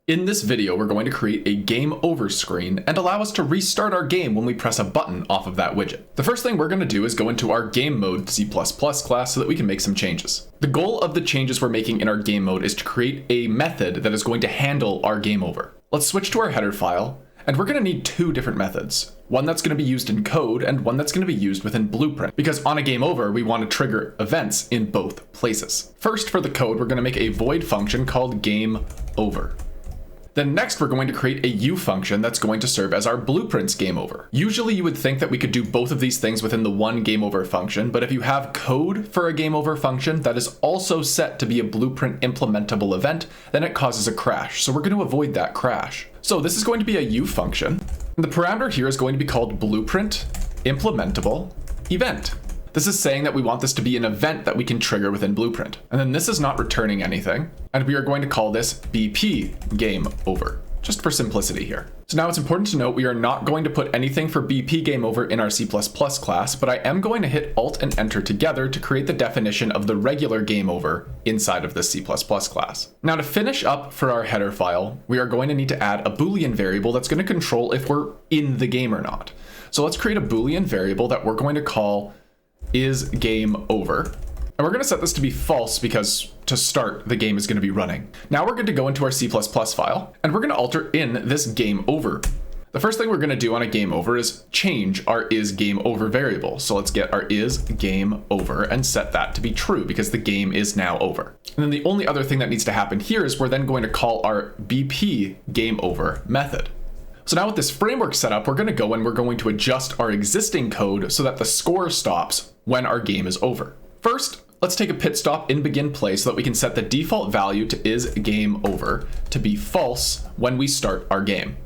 In this video, we're going to create a game over screen and allow us to restart our game when we press a button off of that widget. The first thing we're going to do is go into our game mode C++ class so that we can make some changes. The goal of the changes we're making in our game mode is to create a method that is going to handle our game over. Let's switch to our header file, and we're going to need two different methods. One that's going to be used in code and one that's going to be used within Blueprint, because on a game over, we want to trigger events in both places. First, for the code, we're going to make a void function called game over. Then next, we're going to create a U function that's going to serve as our Blueprint's game over. Usually you would think that we could do both of these things within the one game over function, but if you have code for a game over function that is also set to be a Blueprint implementable event, then it causes a crash. So we're going to avoid that crash. So this is going to be a U function. And the parameter here is going to be called Blueprint implementable event. This is saying that we want this to be an event that we can trigger within Blueprint. And then this is not returning anything. And we are going to call this BP game over, just for simplicity here. So now it's important to note we are not going to put anything for BP game over in our C++ class, but I am going to hit Alt and Enter together to create the definition of the regular game over inside of this C++ class. Now to finish up for our header file, we are going to need to add a Boolean variable that's going to control if we're in the game or not. So let's create a Boolean variable that we're going to call is game over. And we're going to set this to be false because to start, the game is going to be running. Now we're going to go into our C++ file and we're going to alter in this game over. The first thing we're going to do on a game over is change our is game over variable. So let's get our is game over and set that to be true because the game is now over. And then the only other thing that needs to happen here is we're then going to call our BP game over method. So now with this framework set up, we're going to go and we're going to adjust our existing code so that the score stops when our game is over. First, let's take a pit stop in begin play so that we can set the default value to is game over to be false when we start our game.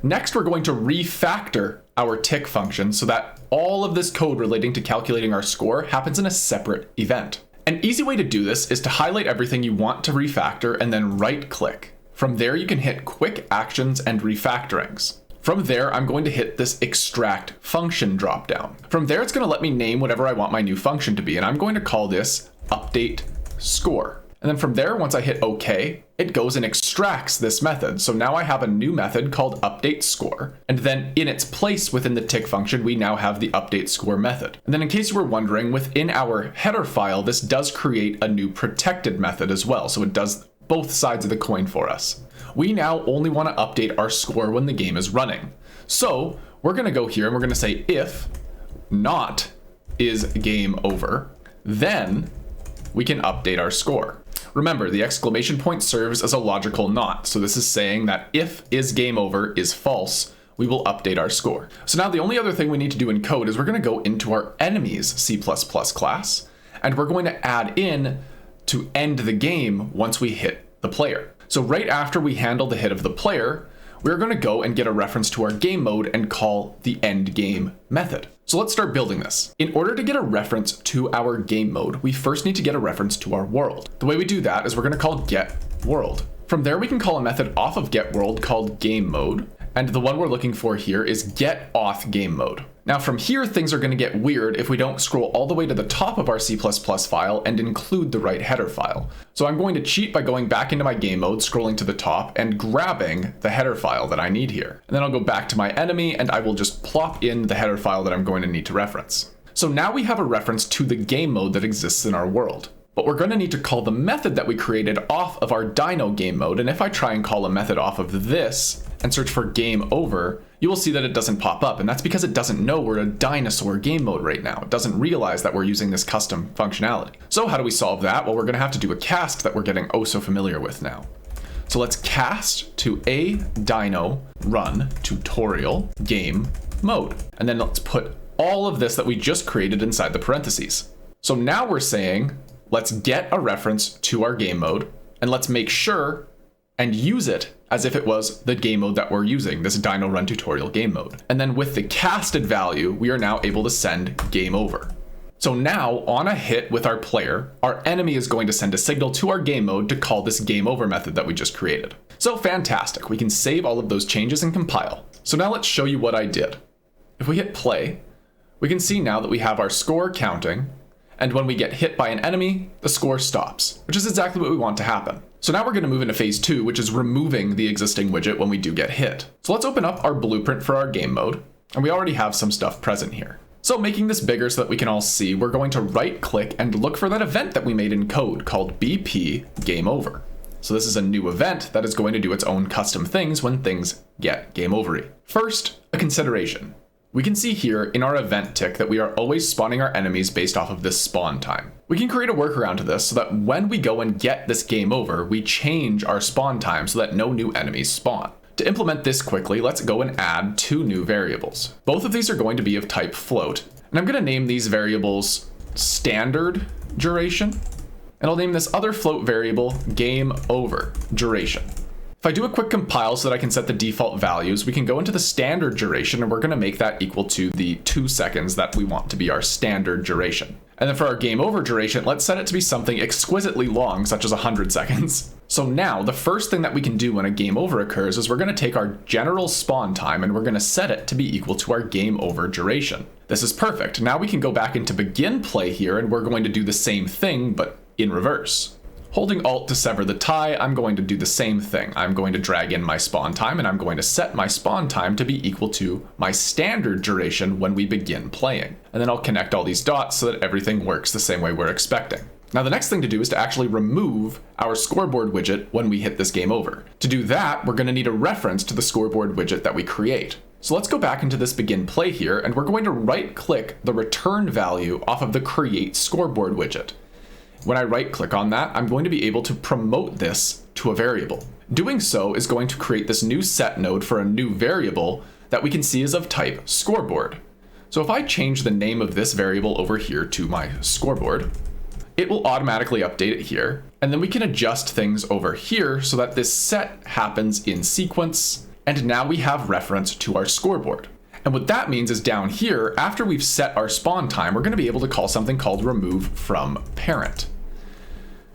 Next, we're going to refactor our tick function so that all of this code relating to calculating our score happens in a separate event. An easy way to do this is to highlight everything you want to refactor and then right click. From there, you can hit quick actions and refactorings. From there, I'm going to hit this extract function dropdown. From there, it's going to let me name whatever I want my new function to be, and I'm going to call this update score. And then from there, once I hit OK, it goes and extracts this method. So now I have a new method called update score. And then in its place within the tick function, we now have the update score method. And then in case you were wondering, within our header file, this does create a new protected method as well. So it does both sides of the coin for us. We now only want to update our score when the game is running. So we're going to go here and we're going to say if not is game over, then we can update our score. Remember, the exclamation point serves as a logical not. So this is saying that if is game over is false, we will update our score. So now the only other thing we need to do in code is we're going to go into our enemies C++ class, and we're going to add in to end the game once we hit the player. So right after we handle the hit of the player, we're going to go and get a reference to our game mode and call the end game method. So let's start building this. In order to get a reference to our game mode, we first need to get a reference to our world. The way we do that is we're going to call get world. From there, we can call a method off of get world called game mode. And the one we're looking for here is get auth game mode. Now from here, things are going to get weird if we don't scroll all the way to the top of our C++ file and include the right header file. So I'm going to cheat by going back into my game mode, scrolling to the top and grabbing the header file that I need here. And then I'll go back to my enemy and I will just plop in the header file that I'm going to need to reference. So now we have a reference to the game mode that exists in our world. But we're going to need to call the method that we created off of our Dino game mode. And if I try and call a method off of this and search for game over, you will see that it doesn't pop up. And that's because it doesn't know we're a dinosaur game mode right now. It doesn't realize that we're using this custom functionality. So how do we solve that? Well, we're going to have to do a cast that we're getting oh so familiar with now. So let's cast to a dino run tutorial game mode. And then let's put all of this that we just created inside the parentheses. So now we're saying, let's get a reference to our game mode and let's make sure and use it as if it was the game mode that we're using, this Dino Run Tutorial game mode. And then with the casted value, we are now able to send game over. So now on a hit with our player, our enemy is going to send a signal to our game mode to call this game over method that we just created. So fantastic, we can save all of those changes and compile. So now let's show you what I did. If we hit play, we can see now that we have our score counting, and when we get hit by an enemy, the score stops, which is exactly what we want to happen. So now we're going to move into phase 2, which is removing the existing widget when we do get hit. So let's open up our blueprint for our game mode, and we already have some stuff present here. So making this bigger so that we can all see, we're going to right click and look for that event that we made in code called BP Game Over. So this is a new event that is going to do its own custom things when things get game overy. First, a consideration. We can see here in our event tick that we are always spawning our enemies based off of this spawn time. We can create a workaround to this so that when we go and get this game over, we change our spawn time so that no new enemies spawn. To implement this quickly, let's go and add 2 new variables. Both of these are going to be of type float, and I'm going to name these variables standard duration, and I'll name this other float variable game over duration. If I do a quick compile so that I can set the default values, we can go into the standard duration and we're going to make that equal to the 2 seconds that we want to be our standard duration. And then for our game over duration, let's set it to be something exquisitely long, such as 100 seconds. So now the first thing that we can do when a game over occurs is we're going to take our general spawn time and we're going to set it to be equal to our game over duration. This is perfect. Now we can go back into begin play here and we're going to do the same thing, but in reverse. Holding Alt to sever the tie, I'm going to do the same thing. I'm going to drag in my spawn time and I'm going to set my spawn time to be equal to my standard duration when we begin playing. And then I'll connect all these dots so that everything works the same way we're expecting. Now the next thing to do is to actually remove our scoreboard widget when we hit this game over. To do that, we're going to need a reference to the scoreboard widget that we create. So let's go back into this begin play here and we're going to right click the return value off of the create scoreboard widget. When I right click on that, I'm going to be able to promote this to a variable. Doing so is going to create this new set node for a new variable that we can see is of type scoreboard. So if I change the name of this variable over here to my scoreboard, it will automatically update it here. And then we can adjust things over here so that this set happens in sequence. And now we have reference to our scoreboard. And what that means is down here, after we've set our spawn time, we're going to be able to call something called remove from parent.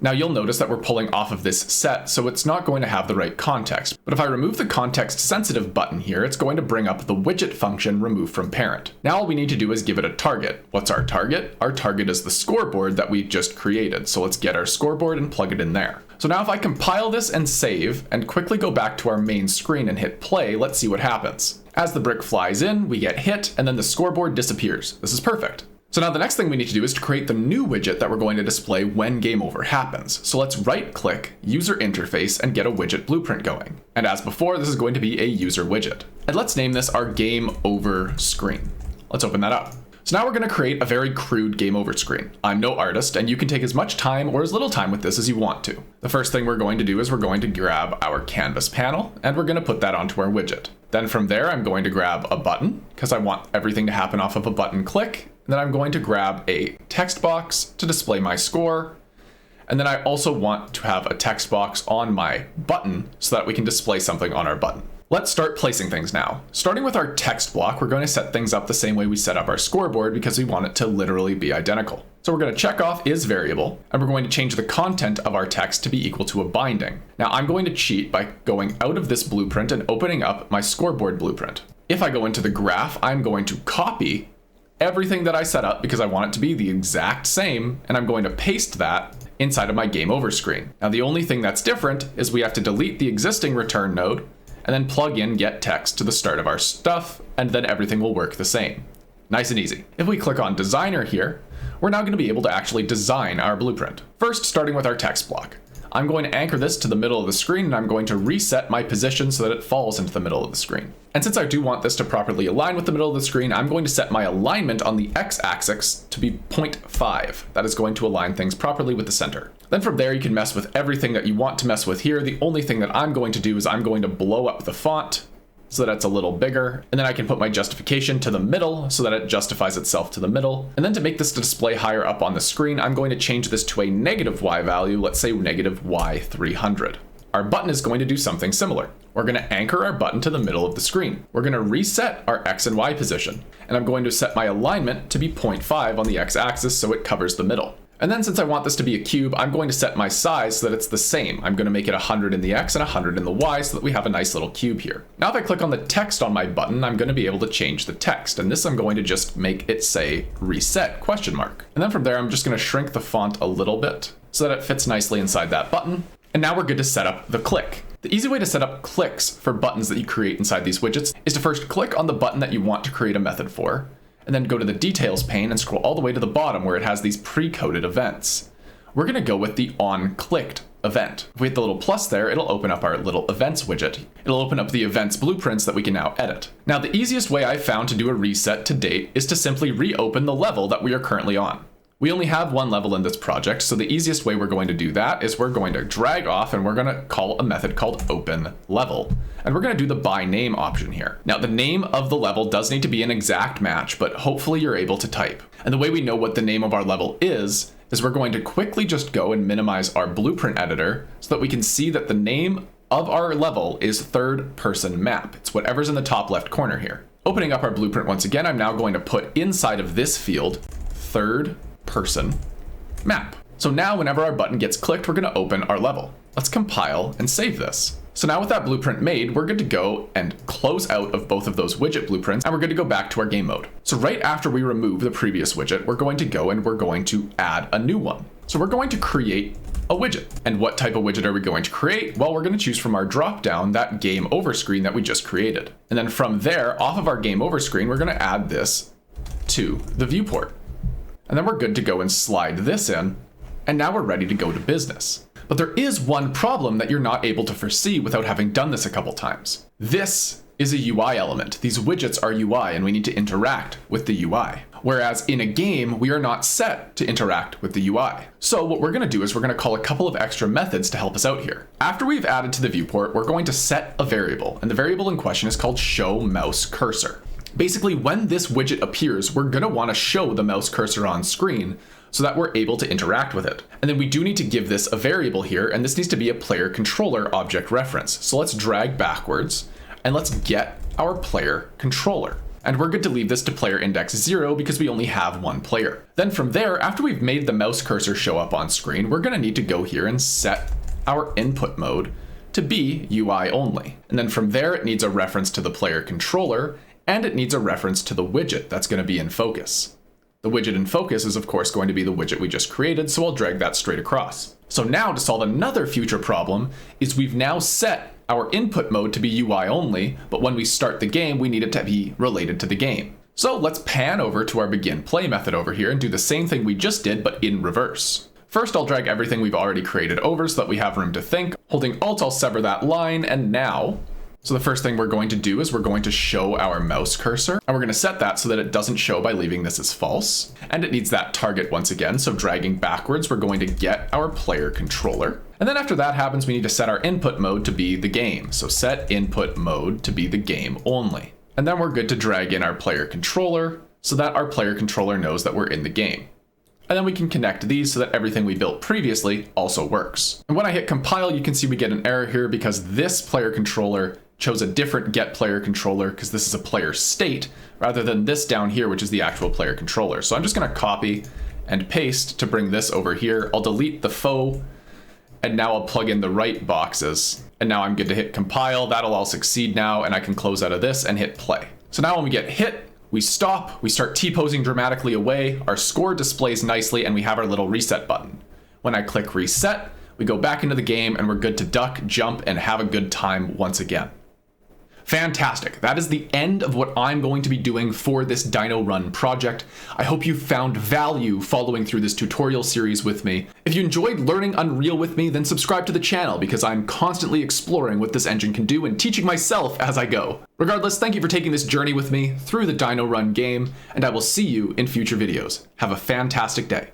Now you'll notice that we're pulling off of this set, so it's not going to have the right context. But if I remove the context sensitive button here, it's going to bring up the widget function remove from parent. Now all we need to do is give it a target. What's our target? Our target is the scoreboard that we just created. So let's get our scoreboard and plug it in there. So now if I compile this and save and quickly go back to our main screen and hit play, let's see what happens. As the brick flies in, we get hit and then the scoreboard disappears. This is perfect. So now the next thing we need to do is to create the new widget that we're going to display when game over happens. So let's right click user interface and get a widget blueprint going. And as before, this is going to be a user widget. And let's name this our game over screen. Let's open that up. So now we're going to create a very crude game over screen. I'm no artist and you can take as much time or as little time with this as you want to. The first thing we're going to do is we're going to grab our canvas panel and we're going to put that onto our widget. Then from there, I'm going to grab a button because I want everything to happen off of a button click. And then I'm going to grab a text box to display my score. And then I also want to have a text box on my button so that we can display something on our button. Let's start placing things now. Starting with our text block, we're going to set things up the same way we set up our scoreboard because we want it to literally be identical. So we're going to check off is variable, and we're going to change the content of our text to be equal to a binding. Now I'm going to cheat by going out of this blueprint and opening up my scoreboard blueprint. If I go into the graph, I'm going to copy everything that I set up because I want it to be the exact same, and I'm going to paste that inside of my game over screen. Now the only thing that's different is we have to delete the existing return node and then plug in get text to the start of our stuff, and then everything will work the same. Nice and easy. If we click on designer here, we're now going to be able to actually design our blueprint. First, starting with our text block. I'm going to anchor this to the middle of the screen and I'm going to reset my position so that it falls into the middle of the screen. And since I do want this to properly align with the middle of the screen, I'm going to set my alignment on the x-axis to be 0.5. That is going to align things properly with the center. Then from there, you can mess with everything that you want to mess with here. The only thing that I'm going to do is I'm going to blow up the font so that it's a little bigger. And then I can put my justification to the middle so that it justifies itself to the middle. And then to make this to display higher up on the screen, I'm going to change this to a negative Y value, let's say negative Y300. Our button is going to do something similar. We're going to anchor our button to the middle of the screen. We're going to reset our X and Y position. And I'm going to set my alignment to be 0.5 on the X axis so it covers the middle. And then since I want this to be a cube, I'm going to set my size so that it's the same. I'm going to make it 100 in the X and 100 in the Y so that we have a nice little cube here. Now if I click on the text on my button, I'm going to be able to change the text. And this I'm going to just make it say reset ? And then from there, I'm just going to shrink the font a little bit so that it fits nicely inside that button. And now we're good to set up the click. The easy way to set up clicks for buttons that you create inside these widgets is to first click on the button that you want to create a method for, and then go to the details pane and scroll all the way to the bottom where it has these pre-coded events. We're going to go with the onClicked event. If we hit the little plus there, it'll open up our little events widget. It'll open up the events blueprints that we can now edit. Now, the easiest way I've found to do a reset to date is to simply reopen the level that we are currently on. We only have one level in this project, so the easiest way we're going to do that is we're going to drag off and we're going to call a method called openLevel. And we're going to do the by name option here. Now, the name of the level does need to be an exact match, but hopefully you're able to type. And the way we know what the name of our level is we're going to quickly just go and minimize our blueprint editor so that we can see that the name of our level is third person map. It's whatever's in the top left corner here. Opening up our blueprint once again, I'm now going to put inside of this field, third person map. So now whenever our button gets clicked, we're going to open our level. Let's compile and save this. So now with that blueprint made, we're good to go and close out of both of those widget blueprints, and we're good to go back to our game mode. So right after we remove the previous widget, we're going to go and we're going to add a new one. So we're going to create a widget. And what type of widget are we going to create? Well, we're going to choose from our dropdown that game over screen that we just created. And then from there, off of our game over screen, we're going to add this to the viewport. And then we're good to go and slide this in. And now we're ready to go to business. But there is one problem that you're not able to foresee without having done this a couple times. This is a UI element. These widgets are UI and we need to interact with the UI. Whereas in a game, we are not set to interact with the UI. So what we're gonna do is we're gonna call a couple of extra methods to help us out here. After we've added to the viewport, we're going to set a variable, and the variable in question is called showMouseCursor. Basically, when this widget appears, we're gonna wanna show the mouse cursor on screen so that we're able to interact with it. And then we do need to give this a variable here, and this needs to be a player controller object reference. So let's drag backwards and let's get our player controller. And we're good to leave this to player index 0 because we only have one player. Then from there, after we've made the mouse cursor show up on screen, we're gonna need to go here and set our input mode to be UI only. And then from there, it needs a reference to the player controller, and it needs a reference to the widget that's gonna be in focus. The widget in focus is of course going to be the widget we just created, so I'll drag that straight across. So now to solve another future problem is we've now set our input mode to be UI only, but when we start the game, we need it to be related to the game. So let's pan over to our begin play method over here and do the same thing we just did, but in reverse. First, I'll drag everything we've already created over so that we have room to think. Holding Alt, I'll sever that line, and now, so the first thing we're going to do is we're going to show our mouse cursor, and we're going to set that so that it doesn't show by leaving this as false. And it needs that target once again, so dragging backwards, we're going to get our player controller. And then after that happens, we need to set our input mode to be the game. So set input mode to be the game only. And then we're good to drag in our player controller so that our player controller knows that we're in the game. And then we can connect these so that everything we built previously also works. And when I hit compile, you can see we get an error here because this player controller chose a different get player controller because this is a player state rather than this down here, which is the actual player controller. So I'm just gonna copy and paste to bring this over here. I'll delete the faux, and now I'll plug in the right boxes. And now I'm good to hit compile. That'll all succeed now, and I can close out of this and hit play. So now when we get hit, we stop, we start T-posing dramatically away, our score displays nicely, and we have our little reset button. When I click reset, we go back into the game and we're good to duck, jump, and have a good time once again. Fantastic. That is the end of what I'm going to be doing for this Dino Run project. I hope you found value following through this tutorial series with me. If you enjoyed learning Unreal with me, then subscribe to the channel because I'm constantly exploring what this engine can do and teaching myself as I go. Regardless, thank you for taking this journey with me through the Dino Run game, and I will see you in future videos. Have a fantastic day.